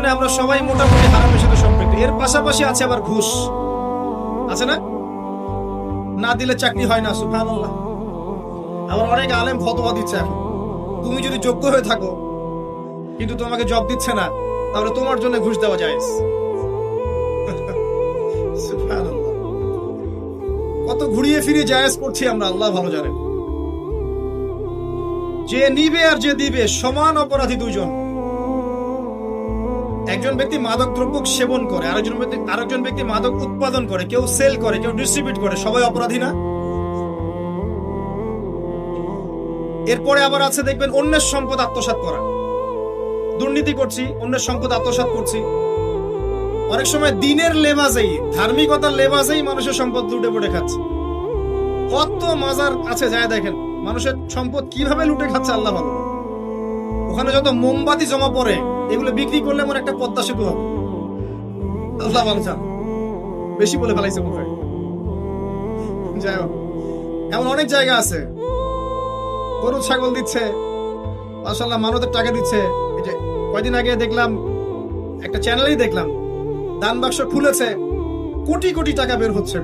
পিছনে আমরা সবাই মোটামুটি হারামের সাথে সম্পৃক্ত। এর পাশাপাশি আছে আবার ঘুষ, আছে না? না দিলে চাকরি হয় না, সুবহানাল্লাহ। আবার অনেক আলেম ফতোয়া দিচ্ছে এখন, তুমি যদি যোগ্য হয়ে থাকো কিন্তু তোমাকে জব দিচ্ছে না, তাহলে তোমার জন্য ঘুষ দেওয়া জায়েজ। সুবহানাল্লাহ। কত ঘুরিয়ে ফিরিয়ে জায়েজ করছি আমরা, আল্লাহ ভালো জানেন। যে নিবে আর যে দিবে সমান অপরাধী দুইজন। একজন ব্যক্তি মাদক দ্রব্য সেবন করে, আরেকজন ব্যক্তি মাদক উৎপাদন করে, কেউ সেল করে, কেউ ডিস্ট্রিবিউট করে, সবাই অপরাধী না? এরপরে আবার আছে দেখবেন অন্যের সম্পদ আত্মসাৎ করা। দুর্নীতি করছি, অন্যের সম্পদ আত্মসাৎ করছি। অনেক সময় দিনের লেবাজেই, ধার্মিকতার লেবাজেই মানুষের সম্পদ লুটে পুটে খাচ্ছে। কত মাজার আছে যায় দেখেন, মানুষের সম্পদ কিভাবে লুটে খাচ্ছে আল্লাহ ভালো। ওখানে যত মোমবাতি জমা পড়ে, এগুলো বিক্রি করলে আমার একটা পদ্মা সেতু হবে, আল্লাহ ভালো চান। বেশি বলে ফেলাইছে কোথায়। যাই হোক, এমন অনেক জায়গা আছে, গরু ছাগল দিচ্ছে, মাশাআল্লাহ মানতের টাকা দিচ্ছে। এই যে কয়দিন আগে দেখলাম একটা চ্যানেলেই দেখলাম, দান বাক্স খুলেছে, কোটি কোটি টাকা বের হচ্ছে।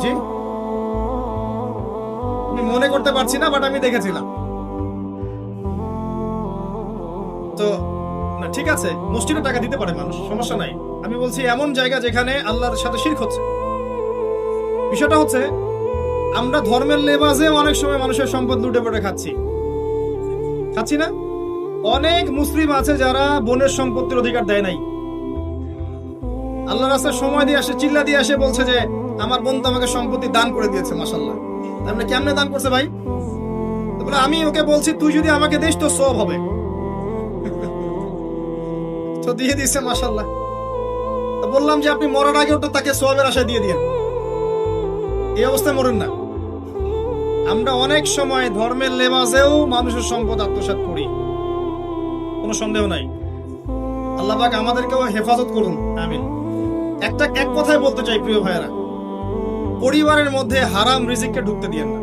জি, আমি মনে করতে পারছি না, বাট আমি দেখেছিলাম। তো না, ঠিক আছে, মসজিদে টাকা দিতে পারে মানুষ, সমস্যা নাই। আমি বলছি এমন জায়গা যেখানে আল্লাহর সাথে শিরক হচ্ছে। বিষয়টা হচ্ছে আমরা ধর্মের লেবাজে অনেক সময় মানুষের সম্পদ লুটে পড়ে খাচ্ছি না? অনেক মুসলিম আছে যারা বোনের সম্পত্তির অধিকার দেয় নাই। আল্লাহর রাস্তায় সময় দিয়ে আসে, চিল্লা দিয়ে আসে, বলছে যে আমার বোন তো আমাকে সম্পত্তি দান করে দিয়েছে, মাশাআল্লাহ। আপনি কেমনে দান করছে ভাই? বলে আমি ওকে বলছি তুই যদি আমাকে দিস তো সওয়াব হবে, তো দিয়ে দিচ্ছে, মাশাআল্লাহ। তো বললাম যে আপনি মরার আগে ওটা তাকে সওয়াবের আশায় দিয়ে দিন, এই অবস্থায় মরেন না। আমরা অনেক সময় ধর্মের লেবাজেও মানুষের সম্পদ আত্মসাৎ করি, কোনো সন্দেহ নাই। আল্লাহ পাক আমাদেরকেও হেফাজত করুন, আমিন। এক কথাই বলতে চাই প্রিয় ভাইয়েরা, পরিবারের মধ্যে হারাম রিজিককে ঢুকতে দিয়েন না।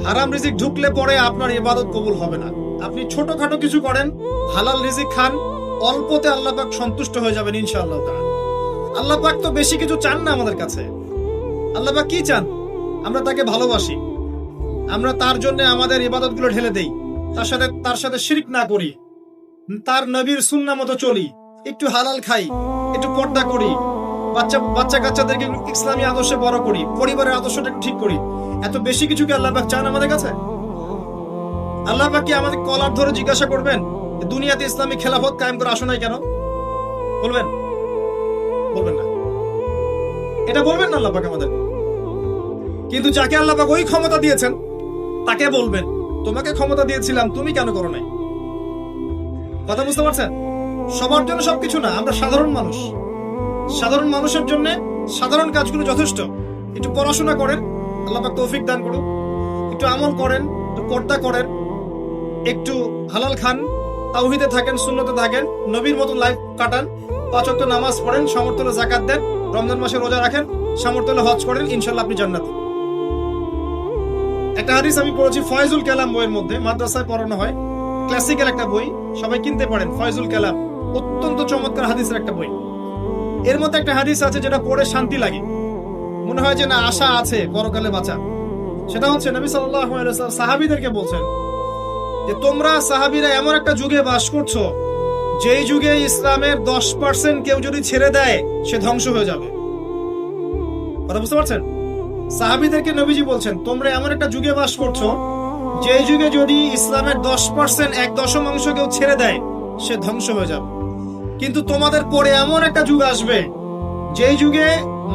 হারাম রিজিক ঢুকলে পরে আপনার ইবাদত কবুল হবে না। আপনি ছোটখাটো কিছু করেন, হালাল রিজিক খান, অল্পতে আল্লাহ পাক সন্তুষ্ট হয়ে যাবেন ইনশাআল্লাহ তাআলা। আল্লাহ পাক তো বেশি কিছু চান না আমাদের কাছে। আল্লাহ পাক কি চান? আমরা তাকে ভালোবাসি, আমরা তার জন্য আমাদের ইবাদতগুলো ঢেলে দেই, তার সাথে শিরক না করি, তার নবীর সুন্নাহ মতো চলি, একটু হালাল খাই, একটু পর্দা করি, বাচ্চা কাচ্চাদেরকে ইসলামী আদর্শে বড় করি, পরিবারের আদর্শটা ঠিক করি। এত বেশি কিছু কি আল্লাহ পাক চান আমাদের কাছে? আল্লাহ পাক কি আমাদের কলার ধরে জিজ্ঞাসা করবেন দুনিয়াতে ইসলামী খেলাফত কায়েম করে আসো নাই কেন? বলবেন? বলবেন না, এটা বলবেন না আল্লাহ পাক আমাদের। কিন্তু যাকে আল্লাহ পাক ওই ক্ষমতা দিয়েছেন তাকে বলবেন তোমাকে ক্ষমতা দিয়েছিলাম, তুমি কেন করো নাই? কথা বুঝতে পারছেন? সবার জন্য সবকিছু না, আমরা সাধারণ মানুষ। সাধারণ মানুষের জন্য সাধারণ কাজগুলো যথেষ্ট। একটু পড়াশোনা করেন, আল্লাহ পাক তৌফিক দান করুন, একটু আমল করেন, একটু পর্দা করেন, একটু হালাল খান, তাওহীদে থাকেন, সুন্নতে থাকেন, নবীর মতো লাইফ কাটান, 5 ওয়াক্ত নামাজ পড়েন, সামর্থ্য হলে যাকাত দেন, রমজান মাসে রোজা রাখেন, সামর্থ্য হলে হজ করেন, ইনশাআল্লাহ আপনি জান্নাতি। একটা হাদিস আমি পড়েছি ফয়জুল কালাম বইয়ের মধ্যে, মাদ্রাসায় পড়ানো হয়, ক্লাসিক্যাল একটা বই, সবাই কিনতে পারেন, ফয়জুল কালাম, অত্যন্ত চমৎকার হাদিসের একটা বই। এর মধ্যে একটা হাদিস আছে যেটা পড়ে শান্তি লাগে, মনে হয় যে না আশা আছে পরকালে বাঁচা। সেটা হচ্ছে নবী সাল্লাল্লাহু আলাইহি ওয়াসাল্লাম সাহাবীদেরকে বলছেন যে তোমরা সাহাবীরা এমন একটা যুগে বাস করছো যেই যুগে ইসলামের 10% কেউ যদি ছেড়ে দেয় সে ধ্বংস হয়ে যাবে। কথা বুঝতে পারছেন? সাহাবীদেরকে নবীজি বলছেন তোমরা এমন একটা যুগে বাস করছো যেই যুগে যদি ইসলামের 10% 1/10 কেউ ছেড়ে দেয় সে ধ্বংস হয়ে যাবে। কিন্তু তোমাদের পরে এমন একটা যুগ আসবে যেই যুগে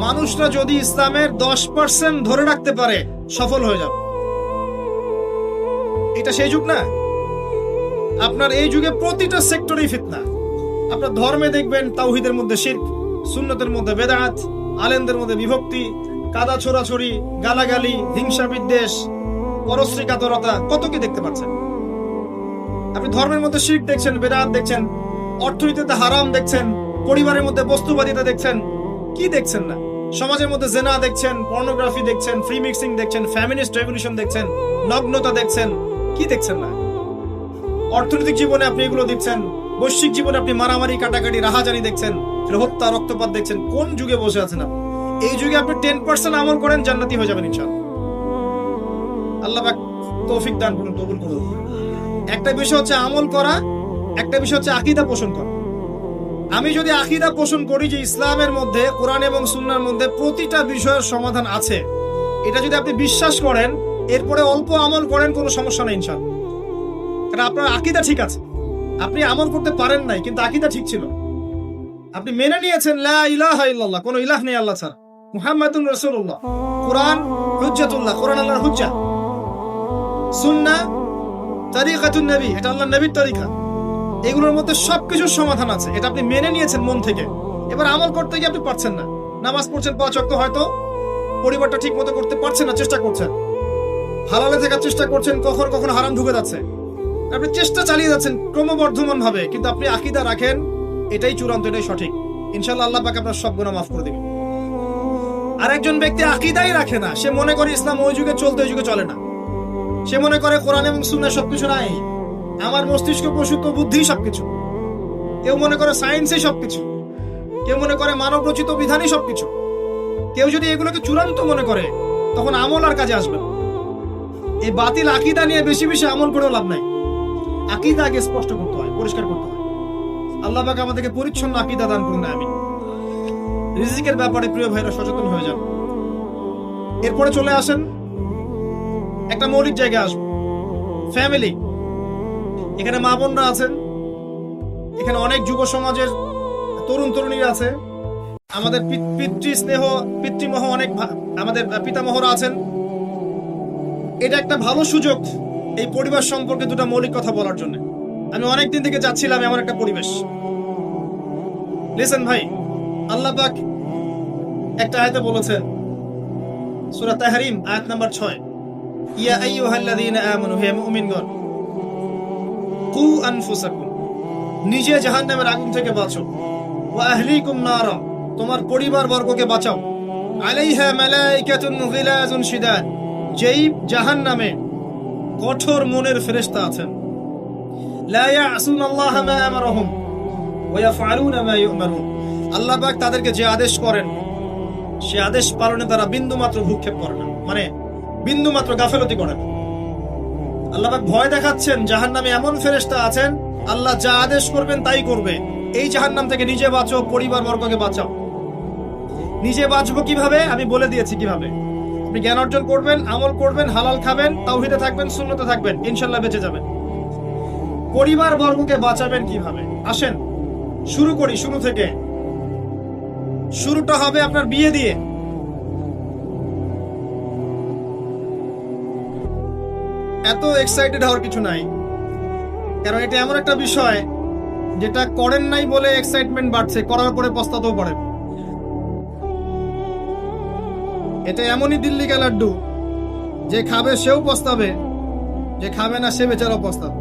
মানুষরা যদি ইসলামের 10% ধরে রাখতে পারে সফল হয়ে যাবে। এটা সেই যুগ না? আপনার এই যুগে প্রতিটা সেক্টরেই ফিতনা। আপনার ধর্মে দেখবেন তাওহীদের মধ্যে শিরক, সুন্নতের মধ্যে বেদাত, আলেমদের মধ্যে বিভক্তি, কাদা ছোড়াছড়ি, গালাগালি, হিংসা বিদ্বেষ, পরশ্রী কাতরতা, কত কি দেখতে পাচ্ছেন। আপনি ধর্মের মধ্যে শিরক দেখছেন, বেদাত দেখছেন, অর্থনীতিতে হারাম দেখছেন, পরিবারের মধ্যে বস্তুবাদিতা দেখছেন, কি দেখছেন না? সমাজের মধ্যে জেনা দেখছেন, পর্নোগ্রাফি দেখছেন, ফ্রি মিক্সিং দেখছেন, ফ্যামিনিস্ট রেভলিউশন দেখছেন, নগ্নতা দেখছেন, কি দেখছেন না? অর্থনৈতিক জীবনে আপনি এগুলো দেখছেন, বৈশ্বিক জীবনে আপনি মারামারি, কাটাকাটি, রাহাজানি দেখছেন, হত্যা, রক্তপাত দেখছেন। কোন যুগে বসে আছেন আপনি? এই যুগে আপনি 10% আমল করেন, জান্নাতি হয়ে যাবেন ইনশাআল্লাহ। আল্লাহ পাক তৌফিক দান করুন, কবুল করুন। একটা বিষয় হচ্ছে আমল করা, একটা বিষয় হচ্ছে আকীদা পোষণ করা। আমি যদি আকীদা পোষণ করি যে ইসলামের মধ্যে, কোরআন এবং সুন্নাহর মধ্যে প্রতিটা বিষয়ের সমাধান আছে, এটা যদি আপনি বিশ্বাস করেন, এরপরে অল্প আমল করেন, কোনো সমস্যা নেই ইনশাআল্লাহ। কারণ আপনার আকীদা ঠিক আছে। আপনি আমল করতে পারেন নাই, কিন্তু আকীদা ঠিক ছিল। আপনি মেনে নিয়েছেন লা ইলাহা ইল্লাল্লাহ, কোনো ইলাহ নেই আল্লাহ ছাড়া, মুহাম্মাদুর রাসূলুল্লাহ, কোরআন হুজ্জাতুল্লাহ, কোরআন আল্লাহর হুজ্জা, সুন্নাহ তরিকাতুন নবী, এটা আল্লাহর নবীর তরিকা। এগুলোর মধ্যে সবকিছুর সমাধান আছে, এটা আপনি মেনে নিয়েছেন মন থেকে। এবার আমল করতে গিয়ে আপনি পারছেন না। নামাজ পড়ছেন 5 ওয়াক্ত, হয়তো পরিবারটা ঠিক মতো করতে পারছেন না, চেষ্টা করছেন, হালালে থাকার চেষ্টা করছেন, কখনো কখনো হারাম ঢুকে যাচ্ছে, আপনি চেষ্টা চালিয়ে যাচ্ছেন ক্রমবর্ধমান ভাবে, কিন্তু আপনি আকীদা রাখেন, এটাই চূড়ান্ত, এটাই সঠিক। ইনশাআল্লাহ আল্লাহ পাক আপনার সব গুনাহ মাফ করে দিবেন। আর একজন ব্যক্তি আকীদাই রাখে না, সে মনে করে ইসলাম ওই যুগে চলতে, ওই যুগে চলে না। সে মনে করে কোরআন এবং সুন্নাহ সবকিছু নাই, আমার মস্তিষ্ক প্রসূত বুদ্ধি সবকিছু। কেউ মনে করে সায়েন্সই সবকিছু, কেউ মনে করে মানব রচিত বিধানই সবকিছু। কেউ যদি এগুলোকে চূড়ান্ত মনে করে, তখন আমল আর কাজে আসবে না। এই বাতিল আকীদা নিয়ে বেশি বেশি আমল করেও লাভ নাই। আকীদা আগে স্পষ্ট করতে হয়, পরিষ্কার করতে হয়। আল্লাহ পাক আমাদেরকে পরিচ্ছন্ন আকীদা দান করুন, আমিন। রিজিকের ব্যাপারে প্রিয় ভাইরা সচেতন হয়ে যান। এরপরে চলে আসেন একটা মৌলিক জায়গায় আসবো, ফ্যামিলি। এখানে মা বোনরা আছেন, এখানে অনেক যুব সমাজের তরুণ তরুণীরা আছে, আমাদের পিতৃ স্নেহ, পিতৃমোহ অনেক, আমাদের পিতামহরা আছেন। এটা একটা ভালো সুযোগ এই পরিবার সম্পর্কে দুটো মৌলিক কথা বলার জন্য। আমি অনেকদিন থেকে যাচ্ছিলাম এমন একটা পরিবেশ। লিসেন ভাই, আল্লাহ পাক একটা আয়াতে বলেছেন, সূরা তাহরিম আয়াত নাম্বার 6, ইয়া আইয়ুহাল্লাযীনা আমানু, হে মুমিনগণ, কু আনফুসাকুম, নিজে জাহান্নামের আগুন থেকে বাঁচো, ওয়া আহলিকুম নারা, তোমার পরিবার বর্গকে বাঁচাও, আলাইহা মালাইকাতুন গিলাজুন শিদাদ, যেই জাহান্নামে কঠোর মনের ফেরেশতা আছেন, লা ইয়াসুনাল্লাহা মা আমারহুম ওয়া ইয়াফআলুনা মা ইউমারুন, আল্লাহ পাক তাদেরকে যে আদেশ করেন সে আদেশ পালনে তারা বিন্দু মাত্র ভ্রুক্ষেপ করে না, মানে বিন্দু মাত্র গাফেলতি করে না। আল্লাহ পাক ভয় দেখাচ্ছেন জাহান্নামে এমন ফেরেশতা আছেন, আল্লাহ যা আদেশ করবেন তাই করবে। এই জাহান্নাম থেকে নিজে বাঁচো, পরিবার বর্গকে বাঁচাও। নিজে বাঁচবো কিভাবে? আমি বলে দিয়েছি কিভাবে। আপনি জ্ঞান অর্জন করবেন, আমল করবেন, হালাল খাবেন, তাওহীদে থাকবেন, সুন্নতে থাকবেন, ইনশাআল্লাহ বেঁচে যাবেন। পরিবার বর্গকে বাঁচাবেন কিভাবে? আসেন শুরু করি, শুরু থেকে। শুরুটা হবে আপনার বিয়ে দিয়ে। এত এক্সাইটেড হওয়ার কিছু নাই, কারণ এটা এমন একটা বিষয় যেটা করেন নাই বলে এক্সাইটমেন্ট বাড়ছে, করার পরে পস্তাতেও পারেন। এটা এমনই দিল্লি কা লাড্ডু, যে খাবে সেও পস্তাবে, যে খাবে না সে বেচারাও পস্তাবে।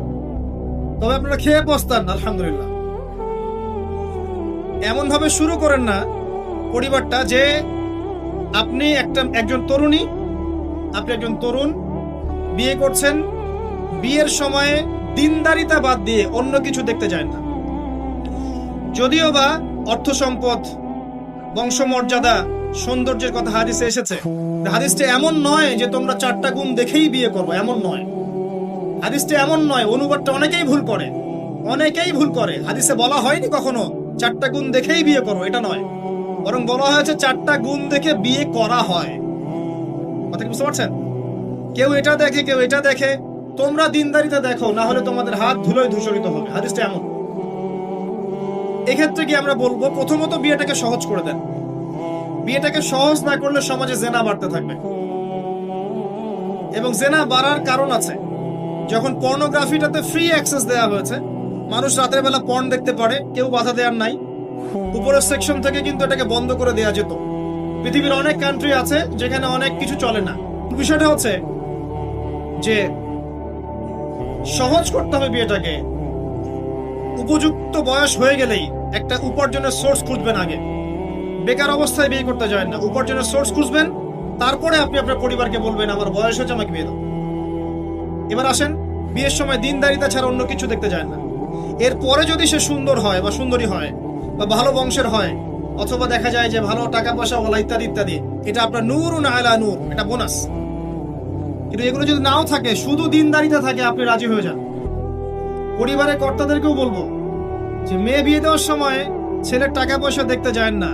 তবে আপনারা খেয়ে পস্তান, আলহামদুলিল্লাহ। এমন ভাবে শুরু করেন না পরিবারটা যে আপনি একজন তরুণী, আপনি একজন তরুণ, বিয়ে করছেন, বিয়ের সময়ে দিনদারিতা বাদ দিয়ে অন্য কিছু দেখতে যায় না। যদিও বা অর্থ সম্পদ, বংশমর্যাদা, সৌন্দর্যের কথা হাদিসে এসেছে, হাদিসটা এমন নয় যে তোমরা 4টা গুণ দেখেই বিয়ে করবো, এমন নয়। হাদিসটা এমন নয়, অনুবাদটা অনেকেই ভুল করে, অনেকেই ভুল করে। হাদিসে বলা হয়নি কখনো 4টা গুণ দেখেই বিয়ে করো, এটা নয়। বরং বলা হয়েছে 4টা গুণ দেখে বিয়ে করা হয়। কথা কি বুঝতে পারছেন? কেউ এটা দেখে, কেউ এটা দেখে। তোমরা দিনদারিতা দেখো, না হলে তোমাদের হাত ধুলোয় ধূসরিত হবে। হাদিসটা এমন। এক্ষেত্রে কি আমরা বলবো, প্রথমত বিয়েটাকে সহজ করে দেন। বিয়েটাকে সহজ না করলে সমাজে জেনা বাড়তে থাকবে, এবং জেনা বাড়ার কারণ আছে। যখন পর্নোগ্রাফিটাতে ফ্রি অ্যাক্সেস দেওয়া হয়েছে, মানুষ রাতের বেলা পর্ন দেখতে পারে, কেউ বাধা দেওয়ার নাই। উপরের সেকশন থেকে কিন্তু এটাকে বন্ধ করে দেওয়া যেত। পৃথিবীর অনেক কান্ট্রি আছে যেখানে অনেক কিছু চলে না। বিষয়টা হচ্ছে যে সহজ করতে হবে বিয়েটাকে। উপযুক্ত বয়স হয়ে গেলেই একটা উপার্জনের সোর্স খুঁজবেন আগে। বেকার অবস্থায় বিয়ে করতে যায় না, উপার্জনের সোর্স খুঁজবেন, তারপরে আপনি আপনার পরিবারকে বলবেন আমার বয়স হয়েছে, আমাকে বিয়ে দাও। এবার আসেন বিয়ের সময় দিনদারিতা ছাড়া অন্য কিছু দেখতে যায় না। এরপরে যদি সে সুন্দর হয় বা সুন্দরী হয় বা ভালো বংশের হয়, অথবা দেখা যায় যে ভালো টাকা পয়সা ওলা ইত্যাদি ইত্যাদি, এটা আপনার নূরুন আলা নূর, এটা বোনাস। কিন্তু এগুলো যদি নাও থাকে, শুধু দিনদারিতা থাকে, আপনি রাজি হয়ে যান। পরিবারের কর্তাদেরকেও বলবো যে মেয়ে বিয়ে দেওয়ার সময় ছেলের টাকা পয়সা দেখতে যায় না,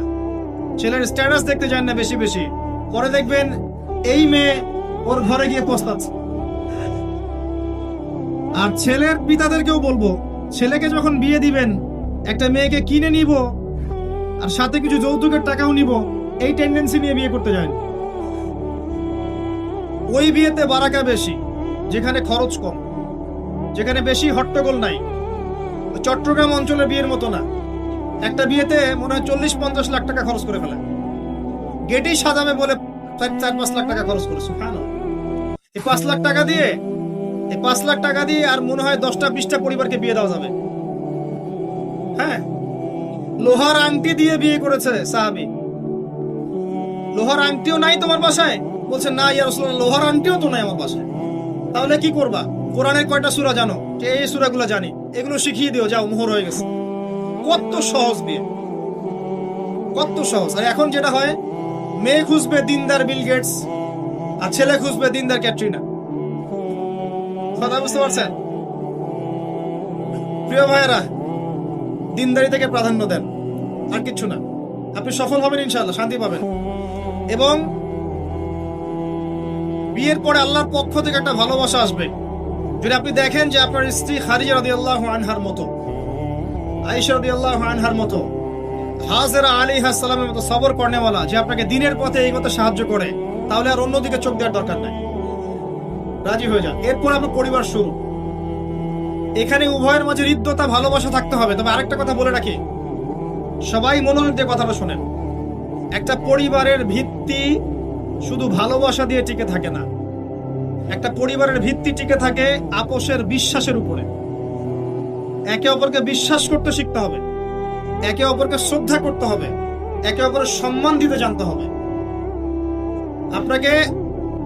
ছেলের স্ট্যাটাস দেখতে যায় না বেশি বেশি। পরে দেখবেন এই মেয়ে ওর ঘরে গিয়ে পস্তাচ্ছে। আর ছেলের পিতাদেরকেও বলবো, ছেলেকে যখন বিয়ে দিবেন, একটা মেয়েকে কিনে নিব আর সাথে কিছু যৌতুকের টাকাও নিব, এই টেন্ডেন্সি নিয়ে বিয়ে করতে যায়। ওই বিয়েতে বারাকা বেশি, যেখানে খরচ কম, যেখানে বেশি হট্টগোল নাই। চট্টগ্রাম অঞ্চলের বিয়ের মতো না, একটা বিয়েতে মনে হয় 40-50 লাখ টাকা খরচ করে ফেলে, গেটেই সাজাবে বলে 4-5 লাখ টাকা খরচ করেছে। এই 5 লাখ টাকা দিয়ে, এই 5 লাখ টাকা দিয়ে আর মনে হয় 10টা-20টা পরিবারকে বিয়ে দেওয়া যাবে। হ্যাঁ, লোহার আংটি দিয়ে বিয়ে করেছে সাহাবী। লোহার আংটিও নাই তোমার বাসায়? বলছে না ইয়া রাসূলুল্লাহ, লোহার আংটিও তো নাই আমার বাসায়। তাহলে কি করবা? কোরআনের কয়টা সূরা জানো? যে এই সূরাগুলো জানি, এগুলো শিখিয়ে দিও, যাও, মোহর হয়ে গেছে। কত সহজ বিয়ে, কত সহজ। আর এখন যেটা হয়, মেয়ে খুঁজবে দিনদার বিল গেটস আর ছেলে খুঁজবে দিনদার ক্যাটরিনা। কথা বুঝতে পারছেন? প্রিয় ভাইয়েরা, দিনদারি থেকে প্রাধান্য দেন, আর কিচ্ছু না। আপনি সফল হবেন ইনশাআল্লাহ, শান্তি পাবেন। এবং বিয়ের পরে আল্লাহর পক্ষ থেকে একটা ভালোবাসা আসবে। যদি আপনি দেখেন যে আপনার স্ত্রী খাদিজা রাদিয়াল্লাহু আনহার মতো, আয়েশা রাদিয়াল্লাহু আনহার মতো, হাজেরা আলাইহিস সালামের মতো সবর করেনেওয়ালা, যে আপনাকে দিনের পথে এগোতে সাহায্য করে, তাহলে আর অন্যদিকে চোখ দেওয়ার দরকার নাই, রাজি হয়ে যান। এরপর আপনার পরিবার শুরু। এখানে উভয়ের মাঝে হৃদ্যতা, ভালোবাসা থাকতে হবে। তবে আরেকটা কথা বলে রাখি, সবাই মনোযোগ দিয়ে কথাটা শোনেন। একটা পরিবারের ভিত্তি শুধু ভালোবাসা দিয়ে টিকে থাকে না। একটা পরিবারের ভিত্তি টিকে থাকে আপোষের, বিশ্বাসের উপরে। একে অপরকে বিশ্বাস করতে শিখতে হবে, একে অপরকে শ্রদ্ধা করতে হবে, একে অপরের সম্মান দিতে জানতে হবে। আপনাকে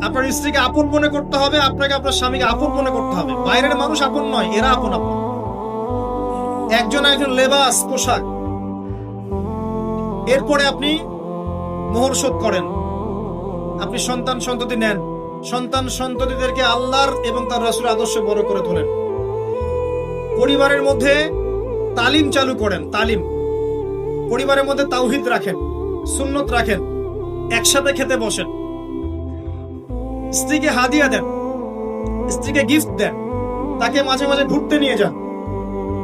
আপনার স্ত্রীকে আপন মনে করতে হবে, আপনাকে আপনার স্বামীকে আপন মনে করতে হবে। বাইরের মানুষ আপন নয়, এরা আপন আপন। একজন একজন লেবাস, পোশাক। এরপরে আপনি মোহর শোধ করেন, আপনি সন্তান সন্ততি নেন, সন্তান সন্ততিদেরকে আল্লাহর এবং তার রাসূলের আদর্শে বড় করে তোলেন। পরিবারের মধ্যে তালিম চালু করেন, তালিম। পরিবারের মধ্যে তাওহীদ রাখেন, সুন্নত রাখেন, একসাথে খেতে বসেন। স্ত্রীকে হাদিয়া দেন, স্ত্রীকে গিফট দেন, তাকে মাঝে মাঝে ঘুরতে নিয়ে যান,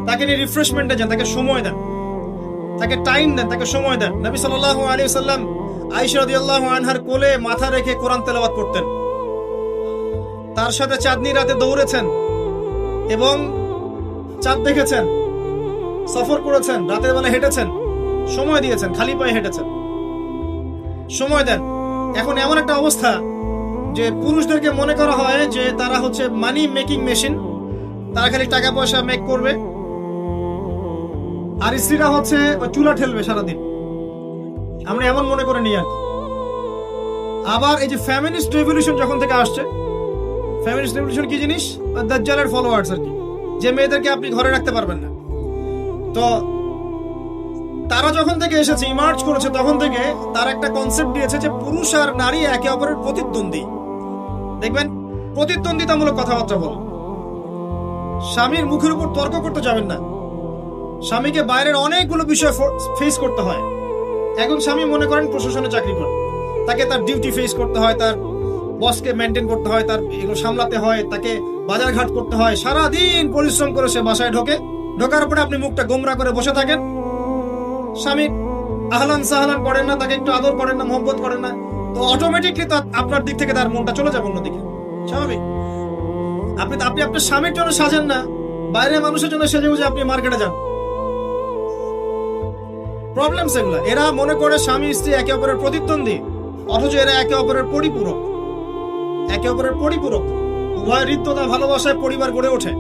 তাকে নিয়ে রিফ্রেশমেন্টে যান, তাকে সময় দেন, তাকে টাইম দেন, তাকে সময় দেন। নবী সাল্লাল্লাহু আলাইহি ওয়াসাল্লাম আয়েশা রাদিয়াল্লাহু আনহার কোলে মাথা রেখে কোরআন তেলাওয়াত করতেন। তার সাথে চাঁদনি রাতে দৌড়েছেন এবং চাঁদ দেখেছেন, সফর করেছেন, রাতের বেলা হেঁটেছেন, সময় দিয়েছেন, খালি পায়ে হেঁটেছেন। সময় দেন। এখন এমন একটা অবস্থা যে পুরুষদেরকে মনে করা হয় যে তারা হচ্ছে মানি মেকিং মেশিন, তারা খালি টাকা পয়সা মেক করবে, আর স্ত্রীরা হচ্ছে চুলা ঠেলবে সারাদিন। আমরা এমন মনে করে নিই আর কি। আবার এই যে ফেমিনিস্ট রেভলিউশন যখন থেকে আসছে, ফেমিনিস্ট রেভলিউশন কি জিনিস? দাজ্জালের ফলোয়ার্স আর কি, যে মেয়েদেরকে আপনি ঘরে রাখতে পারবেন না। তো তারা যখন থেকে এসেছে, ইমার্জ করেছে, তখন থেকে তার একটা কনসেপ্ট দিয়েছে যে পুরুষ আর নারী একে অপরের প্রতিদ্বন্দ্বী। দেখবেন প্রতিদ্বন্দ্বিতামূলক কথাবার্তা বলেন। স্বামীর মুখের উপর তর্ক করতে যাবেন না। স্বামীকে বাইরের অনেকগুলো বিষয় ফেস করতে হয়। একজন স্বামী মনে করেন প্রশাসনে চাকরি করেন, তাকে তার ডিউটি ফেস করতে হয়, তার বসকে মেনটেন করতে হয়, তার এগুলো সামলাতে হয়, তাকে বাজার ঘাট করতে হয়। সারাদিন পরিশ্রম করে সে বাসায় ঢোকার পরে আপনি মুখটা গোমরা করে বসে থাকেন। স্বামী আহলান সাহলান করেন না, তাকে একটু আদর করেন না, মহব্বত করেন না, তো অটোমেটিকলি আপনার দিক থেকে তার মনটা চলে যাবে অন্যদিকে। স্বাভাবিক। আপনি আপনার স্বামীর জন্য সাজেন না, বাইরের মানুষের জন্য সেজে বুঝে আপনি মার্কেটে যান। প্রবলেম সেগুলো। এরা মনে করে স্বামী স্ত্রী একে অপরের প্রতিদ্বন্দ্বী, অথচ এরা একে অপরের পরিপূরক, একে অপরের পরিপূরক। উভয় হৃদ্যতা ভালোবাসায় পরিবার গড়ে ওঠে।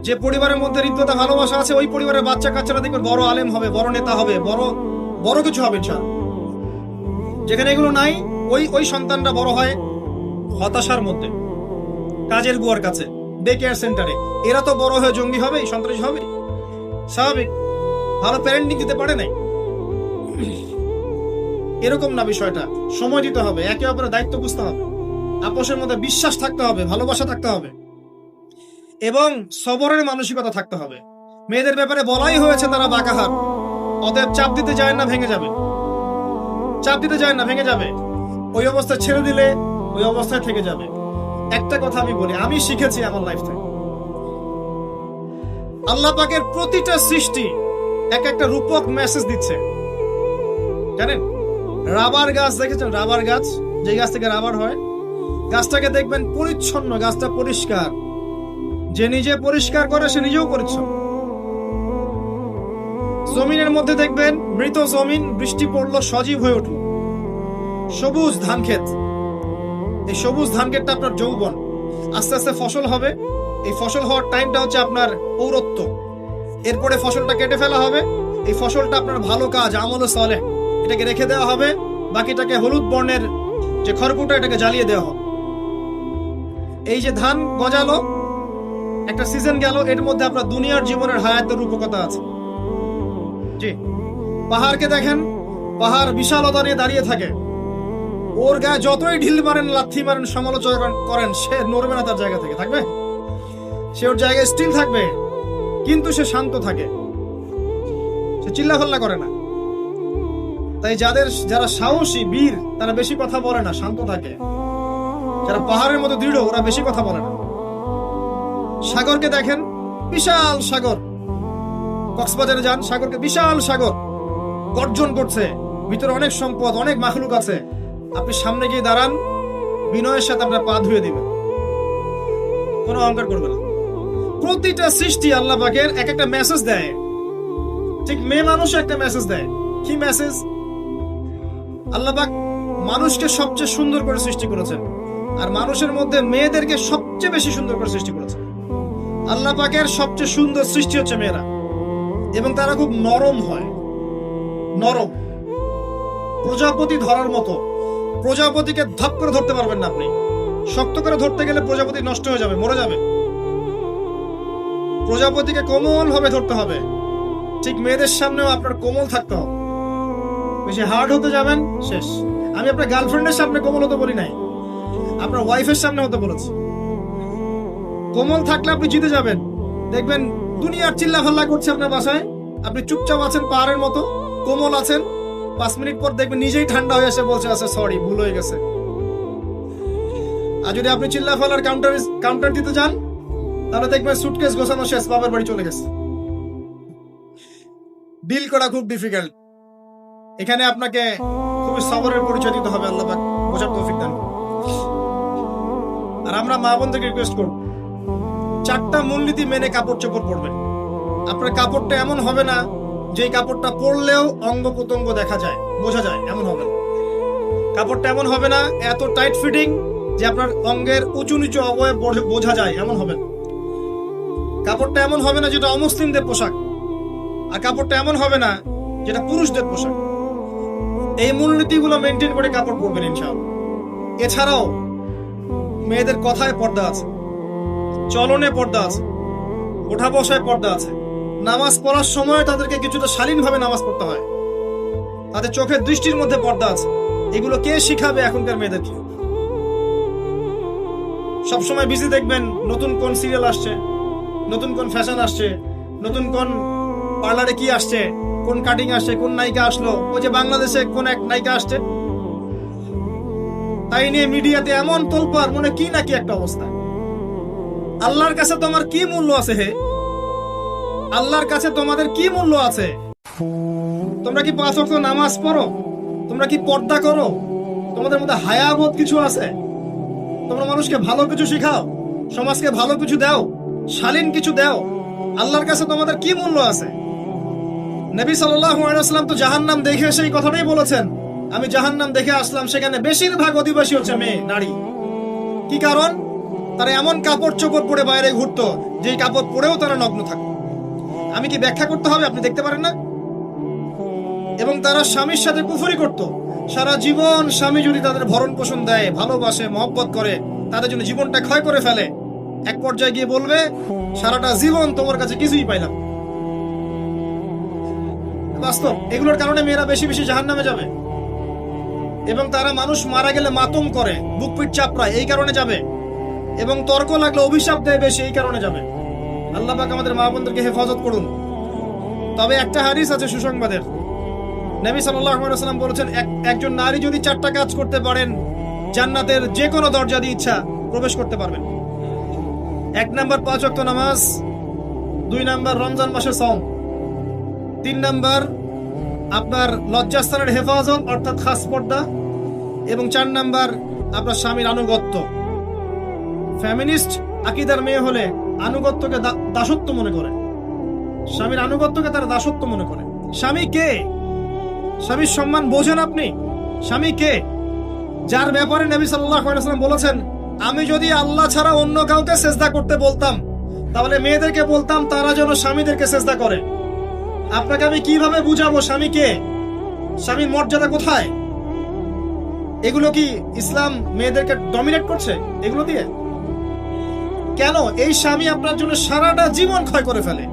যে পরিবারের মধ্যে হৃদ্যতা ভালোবাসা আছে, ওই পরিবারের বাচ্চা কাচ্চারা দেখবেন বড় আলেম হবে, বড় নেতা হবে, বড় কিছু হবে। যেখানে এগুলো নাই, ওই সন্তানরা বড় হয় হতাশার মধ্যে, কাজের বুয়ার কাছে, ডে কেয়ার সেন্টারে, এরা তো বড় হয়ে জঙ্গি হবে, সন্ত্রাসী হবে, স্বাভাবিক। ভালো প্যারেন্টিং দিতে পারে নাই। এরকম না বিষয়টা, সময় দিতে হবে, একে অপরের দায়িত্ব বুঝতে হবে, আপোষের মধ্যে বিশ্বাস থাকতে হবে, ভালোবাসা থাকতে হবে এবং সবরের মানসিকতা থাকতে হবে। মেয়েদের ব্যাপারে বলাই হয়েছে তারা বাঁকাহার, অতএব চাপ দিতে যায় না, ভেঙে যাবে। চাপ দিতে যায় না, ভেঙে যাবে। ওই অবস্থায় ছেড়ে দিলে ওই অবস্থায় থেকে যাবে। একটা কথা আমি বলি, আমি শিখেছি আমার লাইফ থেকে, আল্লাহ পাকের প্রতিটা সৃষ্টি এক একটা রূপক মেসেজ দিচ্ছে। জানেন, রাবার গাছ দেখেছেন? রাবার গাছ, যে গাছ থেকে রাবার হয়, গাছটাকে দেখবেন পরিচ্ছন্ন, গাছটা পরিষ্কার। যে নিজে পরিষ্কার করে সে নিজেও পরিচ্ছন্ন। জমিনের মধ্যে দেখবেন মৃত জমিন, বৃষ্টি পড়লো সজীব হয়ে উঠল, সবুজ ধান ক্ষেত। এই সবুজ ধান ক্ষেতটা আপনার যৌবন, আস্তে আস্তে ফসল হবে। এই ফসল হওয়ার টাইমটা হচ্ছে আপনার পৌরত্ব। এরপরে ফসলটা কেটে ফেলা হবে। এই ফসলটা আপনার ভালো কাজ, আমলে সালেহ, এটাকে রেখে দেওয়া হবে। বাকিটাকে হলুদ বর্ণের যে খড়কুটা, এটাকে জ্বালিয়ে দেওয়া হবে। এই যে ধান গজালো, একটা সিজন গেল, এর মধ্যে আপনার দুনিয়ার জীবনের হায়াতের রূপকতা আছে। জি, পাহাড়কে দেখেন, পাহাড় বিশালতা নিয়ে দাঁড়িয়ে থাকে। ওর গায়ে যতই ঢিল মারেন, লাথি মারেন, সমালোচনা করেন, সে নড়বে না তার জায়গা থেকে, থাকবে। সে ওর জায়গায় স্টিল থাকবে, কিন্তু সে শান্ত থাকে, সে চিল্লাফাল্লা করে না। তাই যারা সাহসী বীর, তারা বেশি কথা বলে না, শান্ত থাকে। যারা পাহাড়ের মতো দৃঢ়, ওরা বেশি কথা বলে না। সাগরকে দেখেন, বিশাল সাগর, কক্সবাজারে যান, সাগরকে বিশাল সাগর, গর্জন করছে, ভিতরে অনেক সম্পদ, অনেক মাখলুক আছে। আপনি সামনে গিয়ে দাঁড়ান, বিনয়ের সাথে আপনার পা ধুয়ে দিবেন, কোনো অহংকার করবে না। প্রতিটা সৃষ্টি আল্লাহ পাকের এক একটা মেসেজ দেয়। ঠিক মেয়ে মানুষ একটা মেসেজ দেয়। কি মেসেজ? আল্লাহ পাক মানুষকে সবচেয়ে সুন্দর করে সৃষ্টি করেছেন, আর মানুষের মধ্যে মেয়েদেরকে সবচেয়ে বেশি সুন্দর করে সৃষ্টি করেছেন। আল্লাহ পাকের সবচেয়ে সুন্দর সৃষ্টি হচ্ছে মেয়েরা, এবং তারা খুব নরম হয়, নরম, প্রজাপতি ধরার মতো। প্রজাপতিকে ধপ করে ধরতে পারবেন না আপনি, শক্ত করে ধরতে গেলে প্রজাপতি নষ্ট হয়ে যাবে, মরে যাবে। প্রজাপতিকে কোমল ভাবে ধরতে হবে। ঠিক মেয়েদের সামনেও আপনার কোমল থাকতে হবে। বেশি হার্ড হতে যাবেন, শেষ। আমি আপনার গার্লফ্রেন্ডের সামনে কোমল হতে বলি নাই, আপনার ওয়াইফের সামনে হতে বলেছি। কোমল থাকলে আপনি জিতে যাবেন। দেখবেন দুনিয়ার চিল্লা ফাল্লা করছে আপনার বাসায়, আপনি চুপচাপ আছেন, পাহাড়ের মতো কোমল আছেন। 5 মিনিট পর দেখবেন নিজেই ঠান্ডা হয়ে এসে বলছে, আচ্ছা সরি, ভুল হয়ে গেছে। আর যদি আপনি চিল্লা ফাল্লার কাউন্টার দিতে যান, তাহলে দেখবেন সুটকেস গোছানো শেষ, বাবার বাড়ি চলে গেছে। ডিল করা খুব ডিফিকাল্ট। এখানে আপনাকে খুবই সবরের পরিচয় দিতে হবে। আল্লাহ পাক বোঝার তৌফিক দান। আর আমরা মা বোনদেরকে রিকোয়েস্ট করব, 4টা মূলনীতি মেনে কাপড় চোপড় পরবেন। আপনার কাপড়টা এমন হবে না যে কাপড়টা পরলেও অঙ্গ প্রত্যঙ্গ দেখা যায়, বোঝা যায়, এমন হবে না। কাপড়টা এমন হবে না এত টাইট ফিটিং যে আপনার অঙ্গের উঁচু নিচু অবয়ব বোঝা যায়, এমন হবে না। কাপড়টা এমন হবে না যেটা অমুসলিমদের পোশাক, আর কাপড়টা এমন হবে না যেটা পুরুষদের পোশাক। এই মূলনীতিগুলো মেনটেন করে কাপড় পরবেন ইনশাআল্লাহ। এছাড়াও মেয়েদের কথায় পর্দা আছে, চলনে পর্দা আছে, ওঠা বসায় পর্দা আছে। নামাজ পড়ার সময় তাদেরকে কিছুটা শালীনভাবে নামাজ পড়তে হয়। তাদের চোখের দৃষ্টির মধ্যে পর্দা আছে। এগুলো কে শিখাবে এখনকার মেয়েদেরকে? সবসময় বিজি দেখবেন, নতুন কোন সিরিয়াল আসছে, নতুন কোন ফ্যাশন আসছে, নতুন কোন পার্লারে কি আসছে, কোন কাটিং আসছে, কোন নায়িকা আসলো। ওই যে বাংলাদেশে কোন এক নায়িকা আসছে, তাই নিয়ে মিডিয়াতে এমন তোলপাড়, মনে কি নাকি একটা অবস্থা। আল্লাহর কাছে তোমার কি মূল্য আছে? হে আল্লাহর কাছে তোমাদের কি মূল্য আছে? তোমরা কি 5 ওয়াক্ত নামাজ পড়ো? তোমরা কি পর্দা করো? তোমাদের মধ্যে হায়াবোধ কিছু আছে? তোমরা মানুষকে ভালো কিছু শিখাও, সমাজকে ভালো কিছু দাও, শালীন কিছু দাও। আল্লাহর কাছে তোমাদের কি মূল্য আছে? নবী সাল্লাল্লাহু আলাইহি ওয়াসাল্লাম তো জাহান্নাম দেখে এসে এই কথাটাই বলেছেন, আমি জাহান্নাম দেখে আসলাম, সেখানে বেশিরভাগ অধিবাসী হচ্ছে মেয়ে, নারী। কি কারণ? তারা এমন কাপড় চোপড় পরে বাইরে ঘুরতো, যে কাপড় পরেও তারা নগ্ন থাকতো। আমি কি ব্যাখ্যা করতে হবে? আপনি দেখতে পারেন না? এবং তারা স্বামীর সাথে কুফরি করত। সারা জীবন স্বামী যদি তাদের ভরণ পোষণ দেয়, ভালোবাসে, মহব্বত করে, তাদের জন্য জীবনটা ক্ষয় করে ফেলে, এক পর্যায়ে গিয়ে বলবে সারাটা জীবন তোমার কাছে কিছুই পাইলাম। বাস্তব, এগুলোর কারণে মেয়েরা বেশি বেশি জাহান্নামে যাবে, এবং তারা মানুষ মারা গেলে মাতম করে, বুক পিঠ চাপড়ায়, এই কারণে যাবে, এবং তর্ক লাগলে অভিশাপ দেয় বেশি, এই কারণে যাবে। আল্লাহ পাক আমাদের মা বোনদেরকে হেফাজত করুন। তবে একটা হাদিস আছে সুসংবাদের, নবী সাল্লাল্লাহু আলাইহি ওয়াসাল্লাম বলেছেন, একজন নারী যদি 4টা কাজ করতে পারেন, জান্নাতের যে কোনো দরজা দিয়ে ইচ্ছা প্রবেশ করতে পারবেন। 1 নাম্বার 5 ওয়াক্ত নামাজ, 2 নাম্বার রমজান মাসের সওম, 3 নাম্বার আপনার লজ্জাস্থানের হেফাজত অর্থাৎ খাস পর্দা, এবং 4 নাম্বার আপনার স্বামীর আনুগত্য। ফেমিনিস্ট আকীদার মেয়ে হলে আনুগত্যকে দাসত্ব মনে করে, স্বামীর আনুগত্যকে তারা দাসত্ব মনে করে। স্বামী কে? স্বামীর সম্মান বোঝেন আপনি? স্বামী কে? যার ব্যাপারে নবী সাল্লাল্লাহু আলাইহি ওয়াসাল্লাম বলেছেন, আমি যদি আল্লাহ ছাড়া অন্য কাউকে সেজদা করতে বলতাম, তাহলে মেয়েদেরকে বলতাম তারা যেন স্বামীদেরকে সেজদা করে। আপনাকে আমি কিভাবে বুঝাবো স্বামী কে, স্বামীর মর্যাদা কোথায়? এগুলো কি ইসলাম মেয়েদেরকে ডমিনেট করছে এগুলো দিয়ে? কেন? এই স্বামী আপনার জন্য সারাটা জীবন ক্ষয় করে ফেলে।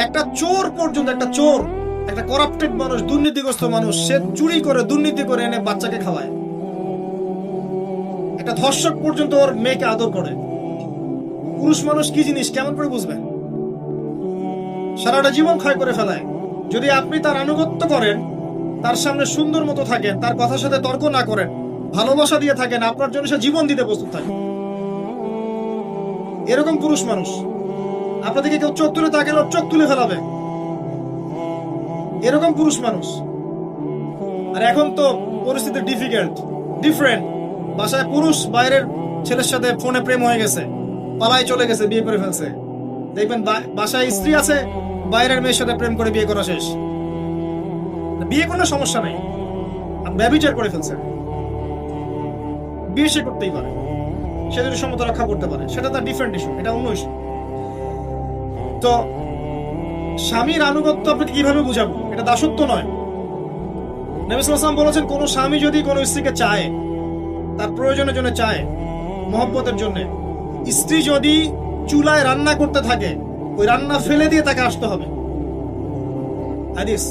একটা চোর পর্যন্ত, একটা চোর, একটা করাপ্টেড মানুষ, দুর্নীতিগ্রস্ত মানুষ, সে চুরি করে দুর্নীতি করে এনে বাচ্চাকে খাওয়ায়। একটা ধর্ষক পর্যন্ত ওর মেয়েকে আদর করে। পুরুষ মানুষ কি জিনিস কেমন করে বুঝবেন? সারাটা জীবন ক্ষয় করে ফেলায়। যদি আপনি তার আনুগত্য করেন, তার সামনে সুন্দর মতো থাকেন, তার কথার সাথে তর্ক না করেন, ভালোবাসা দিয়ে থাকেন, আপনার জন্য সে জীবন দিতে প্রস্তুত থাকে। এরকম পুরুষ মানুষ। আপনাদেরকে কেউ চোখ তুলে তাকালে ওর চোখ তুলে ফেলাবে, এরকম পুরুষ মানুষ। আর এখন তো পরিস্থিতি ডিফারেন্ট। বাসায় পুরুষ বাইরের ছেলের সাথে ফোনে প্রেম হয়ে গেছে, পালায় চলে গেছে, বিয়ে করে ফেলছে। দেখবেন বাসায় স্ত্রী আছে, বাইরের মেয়ের সাথে প্রেম করে বিয়ে করা শেষ। বিয়ে কোনো সমস্যা নেই, ব্যভিচার করে ফেলছে। বিয়ে সে করতেই পারে, সে যদি সমতা রক্ষা করতে পারে, সেটা তার ডিফারেন্ট ইস্যু, এটা অন্য ইস্যু। তো স্বামীর আনুগত্য আপনাকে কিভাবে বুঝাবো? এটা দাসত্ব নয়। নবী সাল্লাল্লাহু আলাইহি ওয়াসাল্লাম বলেছেন, কোন স্বামী যদি কোনো স্ত্রীকে চায়, তার প্রয়োজনের জন্য চায়, মহব্বতের জন্য, স্ত্রী যদি চুলায় রান্না করতে থাকে, ওই রান্না ফেলে দিয়ে তাকে আসতে হবে। হাদিস।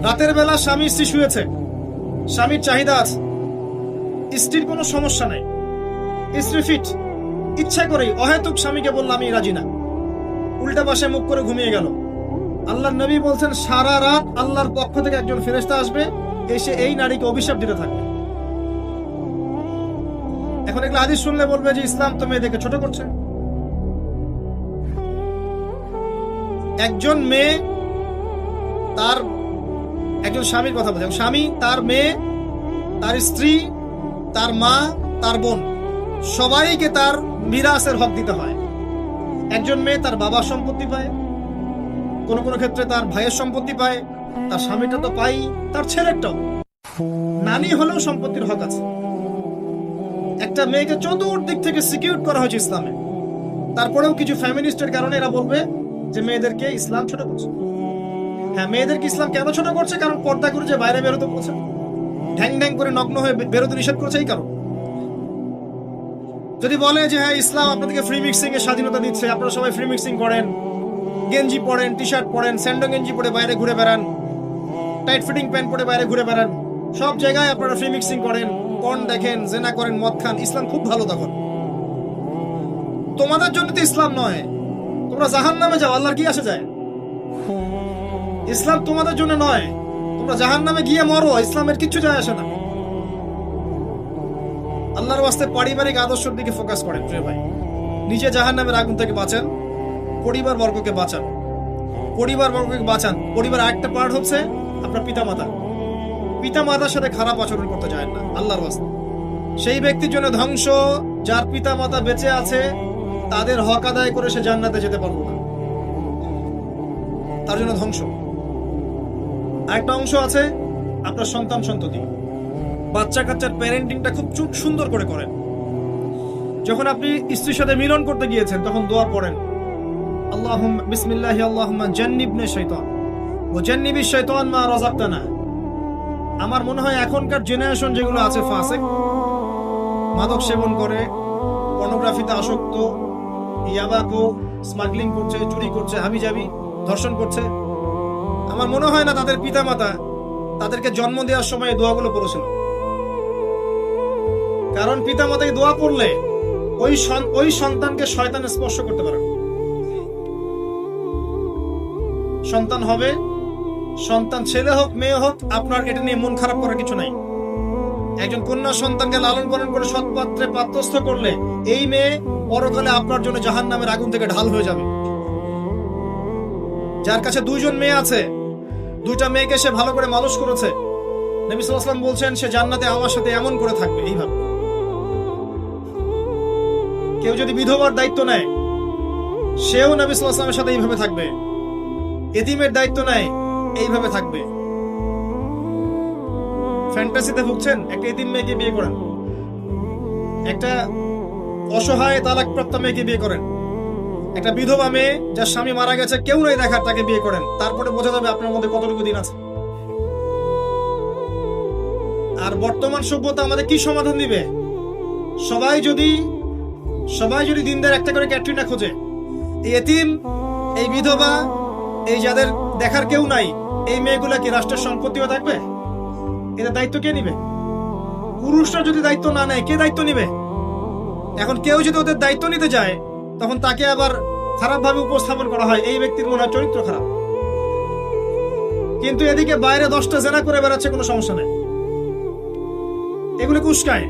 রাতের বেলা স্বামী স্ত্রী শুয়েছে, স্বামীর চাহিদা আছে, স্ত্রীর কোনো সমস্যা নাই, স্ত্রী ফিট, ইচ্ছা করেই অহেতুক স্বামীকে বলল আমি রাজি না, উল্টা পাশে মুখ করে ঘুমিয়ে গেল। আল্লাহর নবী বলছেন, সারা রাত আল্লাহর পক্ষ থেকে একজন ফেরেশতা আসবে, এসে এই নারীকে অভিশাপ দিতে থাকবে। এখন এগুলো হাদিস শুনলে বলবে যে ইসলাম তো মেয়েদেরকে ছোট করছে। একজন মেয়ে তার একজন স্বামীর কথা বলছে, স্বামী তার মেয়ে, তার স্ত্রী, তার মা, তার বোন, সবাইকে তার মিরাসের হক দিতে হয়। একজন মেয়ে তার বাবার সম্পত্তি পায়, কোনো কোনো ক্ষেত্রে তার ভাইয়ের সম্পত্তি পায়, তার স্বামীটা তো পাই, তার ছেলেরটাও। নানি হলেও সম্পত্তির হক আছে। একটা মেয়েকে চতুর্দিক থেকে সিকিউর করা হয়েছে ইসলামে। তারপরেও কিছু ফ্যামিনিস্টের কারণে এরা বলবে যে মেয়েদেরকে ইসলাম ছোট করছে। হ্যাঁ, মেয়েদেরকে ইসলাম কেন ছোট করছে? কারণ পর্দা করে যে বাইরে বেরোতে বলছে, ঢ্যাং ঢ্যাং করে নগ্ন হয়ে বেরোতে নিষেধ করছে, এই কারণ। যদি বলে যে হ্যাঁ ইসলাম আপনাদেরকে ফ্রি মিক্সিং এর স্বাধীনতা দিচ্ছে, আপনারা সবাই ফ্রি মিক্সিং করেন, গেঞ্জি পরেন, টি শার্ট পরেন, স্যান্ডো গেঞ্জি পরে বাইরে ঘুরে বেড়ান, টাইট ফিটিং প্যান্ট পরে বাইরে ঘুরে বেড়ান, সব জায়গায় আপনারা ফ্রি মিক্সিং করেন, পর্ন দেখেন, জেনা করেন, মদ খান, ইসলাম খুব ভালো। তখন তোমাদের জন্য তো ইসলাম নয়, তোমরা জাহান্নামে যাও, আল্লাহর কি আসে যায়? ইসলাম তোমাদের জন্য নয়, তোমরা জাহান্নামে গিয়ে মরো, ইসলামের কিচ্ছু যায় আসে না। আল্লাহর ওয়াস্তে পারিবারিক আদর্শের দিকে ফোকাস করেন প্রিয় ভাই। নিজে জাহান্নামের আগুন থেকে বাঁচান, পরিবার বর্গকে বাঁচান, পরিবার আরেকটা পার্ট হচ্ছে আপনার পিতামাতার সাথে খারাপ আচরণ করতে যায় না আল্লাহর ওয়াস্তে। সেই ব্যক্তির জন্য ধ্বংস যার পিতামাতা বেঁচে আছে, তাদের হক আদায় করে সে জান্নাতে যেতে পারবে না, তার জন্য ধ্বংস। আরেকটা অংশ আছে আপনার সন্ততি, বাচ্চা কাচ্চার প্যারেন্টিংটা খুব সুন্দর করে করেন। যখন আপনি স্ত্রীর সাথে মিলন করতে গিয়েছেন, তখন দোয়া পড়েন, আল্লাহুম্মা বিসমিল্লাহি আল্লাহুম্মা জান্নিবনা শাইতান ওয়া জান্নিবিশ শাইতান মা রাযাকতানা। আমার মনে হয় এখনকার জেনারেশন যেগুলো আছে ফাসিক, মাদক সেবন করে, পর্নোগ্রাফিতে আসক্ত, ইয়াবাকো স্মাগলিং করছে, চুরি করছে, হাবিজাবি ধর্ষণ করছে, আমার মনে হয় না তাদের পিতামাতা তাদেরকে জন্ম দেওয়ার সময় এই দোয়াগুলো পড়েছিল। কারণ পিতামাতা এই দোয়া পড়লে ওই সন্তানকে শয়তান স্পর্শ করতে পারে। সন্তান হবে, সন্তান ছেলে হোক মেয়ে হোক, আপনার এটা নিয়ে মন খারাপ করার কিছু নাই। একজন কন্যা সন্তানকে লালন পালন করে সৎ পাত্রে পাত্রস্থ করলে এই মেয়ে পরকালে আপনার জন্য জাহান্নামের আগুন থেকে ঢাল হয়ে যাবে। যার কাছে 2 জন মেয়ে আছে, 2টা মেয়েকে সে ভালো করে মানুষ করেছে, নবী সাল্লাল্লাহু আলাইহি ওয়াসাল্লাম বলছেন সে জান্নাতে আমার সাথে এমন করে থাকবে। এইভাবে কেউ যদি বিধবার দায়িত্ব নেয়, সেও নবী সাল্লাল্লাহু আলাইহি ওয়াসাল্লামের সাথে এইভাবে থাকবে। এতিমের দায়িত্ব নেয়, এইভাবে থাকবে। ফ্যান্টাসিতে ভুগছেন, একটা এতিম মেয়েকে বিয়ে করেন, একটা অসহায় তালাকপ্রাপ্ত মেয়েকে বিয়ে করেন, একটা বিধবা মেয়ে যার স্বামী মারা গেছে, কেউ নাই দেখার, তাকে বিয়ে করেন, তারপরে বোঝা যাবে আপনার মধ্যে কতটুকু দিন আছে। আর বর্তমান সভ্যতা আমাদের কি সমাধান দিবে? সবাই যদি দিনদার একটা করে ক্যাটরিনা খোঁজে, এই এতিম, এই বিধবা, এই যাদের দেখার কেউ নাই, এই মেয়েগুলা কি রাষ্ট্রের সম্পত্তি হয়ে থাকবে? এটা দায়িত্ব কে নিবে? পুরুষরা যদি দায়িত্ব না নেয়, কে দায়িত্ব নিবে? এখন কেউ যদি ওদের দায়িত্ব নিতে যায়, তখন তাকে আবার খারাপ ভাবে উপস্থাপন করা হয়, এই ব্যক্তির মনে হয় চরিত্র খারাপ। কিন্তু এদিকে বাইরে 10টা জেনা করে বেড়াচ্ছে, কোনো সমস্যা নেই, এগুলো উস্কায়।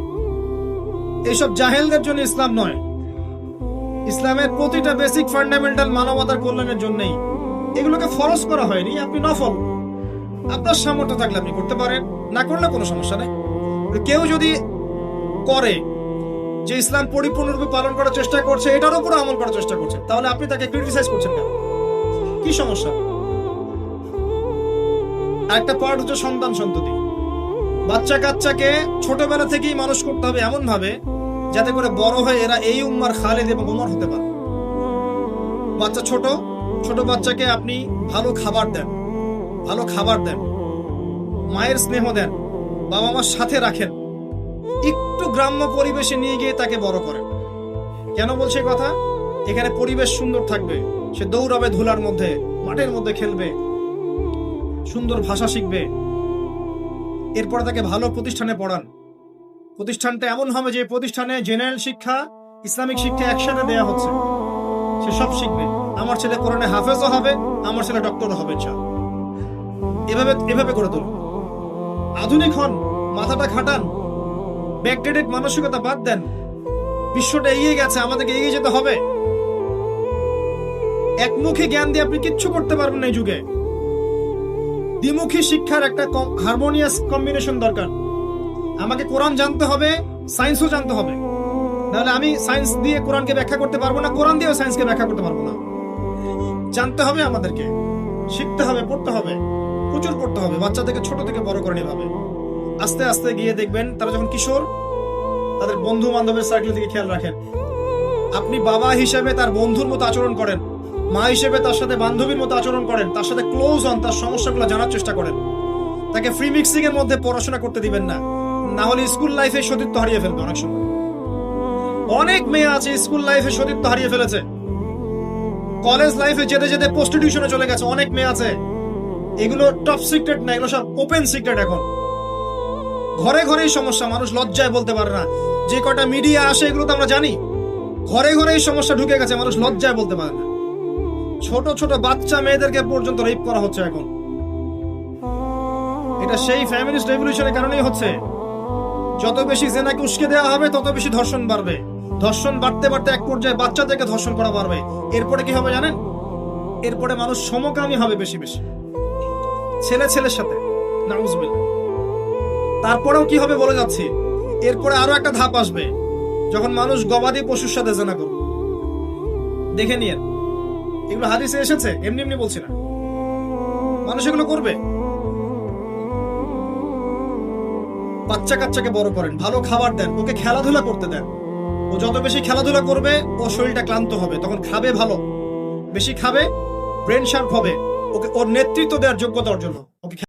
এইসব জাহেলদের জন্য ইসলাম নয়। ইসলামের প্রতিটা বেসিক ফান্ডামেন্টাল মানবতার কল্যাণের জন্যই এগুলোকে ফরজ করা হয়নি। আপনি নফল, আপনার সামর্থ্য থাকলে আপনি করতে পারেন, না করলে কোনো সমস্যা নেই। কেউ যদি করে যে ইসলাম পরিপূর্ণরূপে পালন করার চেষ্টা করছে, এটার উপর আমল করার চেষ্টা করছে, তাহলে আপনি তাকে ক্রিটিসাইজ করছেন কেন? কি সমস্যা? আরেকটা পয়েন্ট হচ্ছে সন্তান সন্ততি। বাচ্চা কাচ্চাকে ছোটবেলা থেকেই মানুষ করতে হবে এমন ভাবে যাতে করে বড় হয়ে এরা এই উম্মার খালেদ এবং উমর হতে পারে। বাচ্চা ছোট বাচ্চাকে আপনি ভালো খাবার দেন, মায়ের স্নেহ দেন, বাবা মার সাথে রাখেন, একটু গ্রাম্য পরিবেশে নিয়ে গিয়ে তাকে বড় করেন। কেন বলছে কথা? এখানে পরিবেশ সুন্দর থাকবে, সে দৌড়াবে ধুলার মধ্যে, মাঠের মধ্যে খেলবে, সুন্দর ভাষা শিখবে। এরপরে তাকে ভালো প্রতিষ্ঠানে পড়ান। প্রতিষ্ঠানটা এমন হবে যে প্রতিষ্ঠানে জেনারেল শিক্ষা, ইসলামিক শিক্ষা একসাথে দেয়া হচ্ছে, সে সব শিখবে। আমার ছেলে কোরআনে হাফেজও হবে, আমার ছেলে ডক্টরও হবে, এভাবে করে তুলুন। আধুনিক হন, মাথাটা খাটান, ব্যাকডেটেড মানসিকতা বাদ দেন। বিশ্বটা এগিয়ে গেছে, আমাদেরকে এগিয়ে যেতে হবে। একমুখী জ্ঞান দিয়ে আপনি কিচ্ছু করতে পারবেন না এই যুগে। দ্বিমুখী শিক্ষার একটা হারমোনিয়াস কম্বিনেশন দরকার। আমাকে কোরআন জানতে হবে, সায়েন্সও জানতে হবে, নাহলে আমি সায়েন্স দিয়ে কোরআনকে ব্যাখ্যা করতে পারবো না, কোরআন দিয়েও সায়েন্সকে ব্যাখ্যা করতে পারবো না। জানতে হবে, আমাদেরকে শিখতে হবে, পড়তে হবে, প্রচুর পড়তে হবে। বাচ্চাদেরকে ছোট থেকে বড় করে নিতে হবে। আস্তে আস্তে গিয়ে দেখবেন তারা যখন কিশোর, তাদের বন্ধু বান্ধবের সার্কেল থেকে খেয়াল রাখেন। আপনি বাবা হিসেবে তার বন্ধুর মতো আচরণ করেন, মা হিসেবে তার সাথে বান্ধবীর মতো আচরণ করেন, তার সাথে ক্লোজ হন, তার সমস্যাগুলো জানার চেষ্টা করেন। তাকে ফ্রি মিক্সিং এর মধ্যে পড়াশোনা করতে দিবেন না, না হলে স্কুল লাইফে সতীত্ব হারিয়ে ফেলবে। অনেক সময় অনেক মেয়ে আছে স্কুল লাইফে সতীত্ব হারিয়ে ফেলেছে, কলেজ লাইফে যেতে যেতে প্রস্টিটিউশনে চলে গেছে। অনেক মেয়ে আছে, এগুলো টপ সিক্রেট না, এগুলো সব ওপেন সিক্রেট। এখন ঘরে ঘরেই সমস্যা, মানুষ লজ্জায় বলতে পারে না। যে কটা মিডিয়া আসে এগুলো তো আমরা জানি, ঘরে ঘরেই সমস্যা ঢুকে গেছে, মানুষ লজ্জায় বলতে পারে না। ছোট ছোট বাচ্চা মেয়েদেরকে পর্যন্ত রেপ করা হচ্ছে এখন। এটা সেই ফ্যামিলিস্ট রেভলিউশনের কারণেই হচ্ছে। যত বেশি জেনাকে উস্কে দেওয়া হবে, তত বেশি ধর্ষণ বাড়বে। ধর্ষণ বাড়তে বাড়তে এক পর্যায়ে বাচ্চাদেরকে ধর্ষণ করা বাড়বে। এরপরে কি হবে জানেন? এরপরে মানুষ সমকামী হবে বেশি বেশি, ছেলের সাথে, নাউজুবিল্লাহ। তারপরেও কি হবে বলে যাচ্ছি, এরপরে আরো একটা ধাপ আসবে, যখন মানুষ গবাদি পশুর সাথে জেনা করবে। দেখে নিয়ে, এগুলো হাদিসে এসেছে, এমনি এমনি বলছি না, মানুষ এগুলো করবে। বাচ্চা কাচ্চাকে বড় করেন, ভালো খাবার দেন, ওকে খেলাধুলা করতে দেন। ও যত বেশি খেলাধুলা করবে, ও শরীরটা ক্লান্ত হবে, তখন খাবে ভালো, বেশি খাবে, ব্রেন শার্প হবে, ওকে ওর নেতৃত্ব দেওয়ার যোগ্যতা অর্জন হবে।